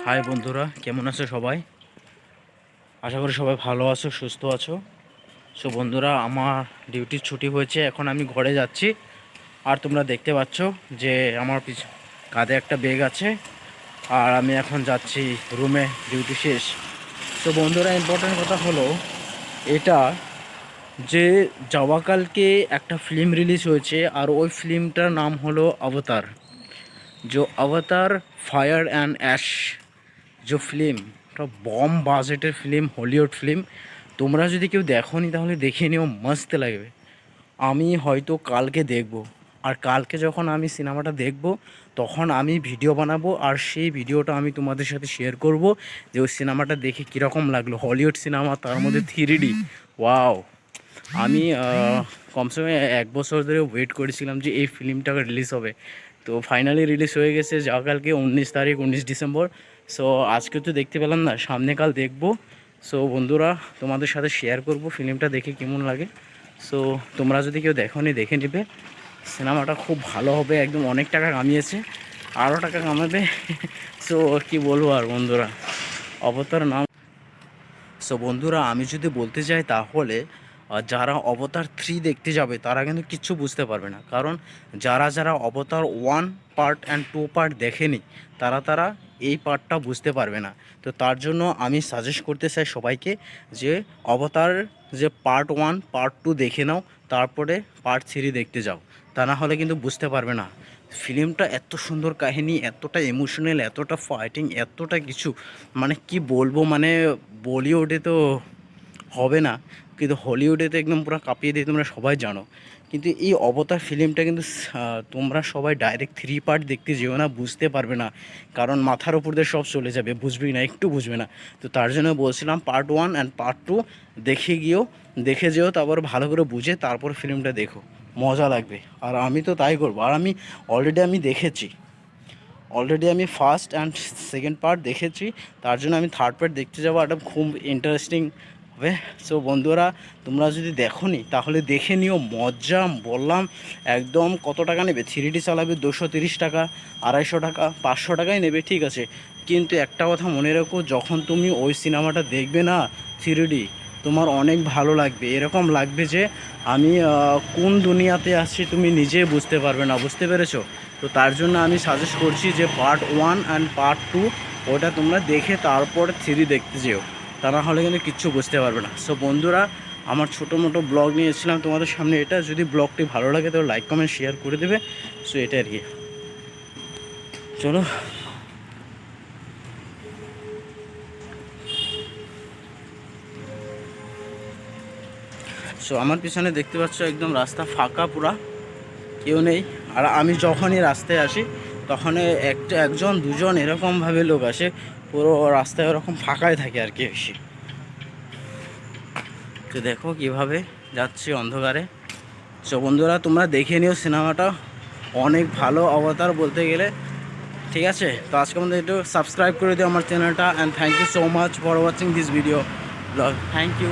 High বন্ধুরা, কেমন আছো সবাই? আশা করি সবাই ভালো আছো, সুস্থ আছো। সো বন্ধুরা, আমার ডিউটির ছুটি হয়েছে, এখন আমি ঘরে যাচ্ছি। আর তোমরা দেখতে পাচ্ছ যে আমার কাঁধে একটা ব্যাগ আছে, আর আমি এখন যাচ্ছি রুমে, ডিউটি শেষ। সো বন্ধুরা, ইম্পর্টেন্ট কথা হলো এটা যে যাওয়াকালকে একটা ফিল্ম রিলিজ হয়েছে, আর ওই ফিল্মটার নাম হলো অবতার। जो अवतार फायर एंड ऐश जो ফিল্ম, একটা বম বাজেটের ফিল্ম, হলিউড ফিল্ম। তোমরা যদি কেউ দেখোনি তাহলে দেখে নিও, মস্ত লাগবে। আমি হয়তো কালকে দেখব, আর কালকে যখন আমি সিনেমাটা দেখব তখন আমি ভিডিও বানাবো, আর সেই ভিডিওটা আমি তোমাদের সাথে শেয়ার করব যে ওই সিনেমাটা দেখে কীরকম লাগলো। হলিউড সিনেমা, তার মধ্যে 3D। ওয়াও! আমি কমসে কম 1 বছর ধরে ওয়েট করেছিলাম যে এই ফিল্মটা রিলিজ হবে। তো ফাইনালি রিলিজ হয়ে গেছে কালকে 19 তারিখ, 19 ডিসেম্বর। সো আজকে তো দেখতে পেলাম না, সামনে কাল দেখবো। সো বন্ধুরা, তোমাদের সাথে শেয়ার করব ফিল্মটা দেখে কেমন লাগে। সো তোমরা যদি কেউ দেখোনি, দেখে নেবে। সিনেমাটা খুব ভালো হবে, একদম অনেক টাকা কামিয়েছে, আরও টাকা কামাবে। সো কি বলবো আর বন্ধুরা, অবতার নাম। সো বন্ধুরা, আমি যদি বলতে চাই তাহলে যারা অবতার 3 দেখতে যাবে তারা কিন্তু কিচ্ছু বুঝতে পারবে না, কারণ যারা যারা অবতার 1 পার্ট অ্যান্ড 2 পার্ট দেখেনি তারা এই পার্টটা বুঝতে পারবে না। তো তার জন্য আমি সাজেস্ট করতে চাই সবাইকে যে অবতার যে পার্ট 1 পার্ট 2 দেখে নাও, তারপরে পার্ট 3 দেখতে যাও। তা না হলে কিন্তু বুঝতে পারবে না। ফিল্মটা এত সুন্দর কাহিনী, এতটা ইমোশনাল, এতটা ফাইটিং, এতটা কিছু, মানে কি বলবো, মানে বলিউডে তো হবে না, কিন্তু হলিউডে তো একদম পুরো কাঁপিয়ে দিয়ে তোমরা সবাই জানো। কিন্তু এই অবতার ফিল্মটা কিন্তু তোমরা সবাই ডাইরেক্ট 3 পার্ট দেখতে যেও না, বুঝতে পারবে না, কারণ মাথার উপর দিয়ে সব চলে যাবে, বুঝবেই না, একটু বুঝবে না। তো তার জন্য বলছিলাম পার্ট 1 অ্যান্ড পার্ট 2 দেখে যেও, তারপর ভালো করে বুঝে তারপর ফিল্মটা দেখো, মজা লাগবে। আর আমি তো তাই করবো। আর আমি অলরেডি দেখেছি, আমি ফার্স্ট অ্যান্ড সেকেন্ড পার্ট দেখেছি, তার জন্য আমি থার্ড পার্ট দেখতে যাবো। এটা খুব ইন্টারেস্টিং হবে। সো বন্ধুরা, তোমরা যদি দেখোনি তাহলে দেখে নিও, মজা বললাম একদম। কত টাকা নেবে? 3D চালাবে 230 টাকা, 250 টাকা, 500 টাকাই নেবে, ঠিক আছে। কিন্তু একটা কথা মনে রাখো, যখন তুমি ওই সিনেমাটা দেখবে না 3D, তোমার অনেক ভালো লাগবে। এরকম লাগবে যে আমি কোন দুনিয়াতে আসছি তুমি নিজে বুঝতে পারবে না, বুঝতে পেরেছো? তো তার জন্য আমি সাজেস্ট করছি যে পার্ট 1 অ্যান্ড পার্ট 2 ওটা তোমরা দেখে তারপর 3 দেখতে যেও, তা না হলে কিন্তু কিচ্ছু বুঝতে পারবে না। সো বন্ধুরা, আমার ছোটো মোটো ব্লগ নিয়ে এসেছিলাম তোমাদের সামনে। এটা যদি ব্লগটি ভালো লাগে তো লাইক কমেন্ট শেয়ার করে দেবে। সো এটা আর কি, চলো। সো আমার পিছনে দেখতে পাচ্ছ একদম রাস্তা ফাঁকা, পুরা কেউ নেই। আর আমি যখনই রাস্তায় আসি তখন একজন দুজন এরকমভাবে লোক আসে, পুরো রাস্তায় ওরকম ফাঁকাই থাকে আর কি বেশি। তো দেখো কিভাবে যাচ্ছি অন্ধকারে। সো বন্ধুরা, তোমরা দেখে নিও সিনেমাটা, অনেক ভালো অবতার বলতে গেলে, ঠিক আছে। তো আজকে আমাদের একটু সাবস্ক্রাইব করে দিও আমার চ্যানেলটা, and thank you so much for watching this video blog. Thank you.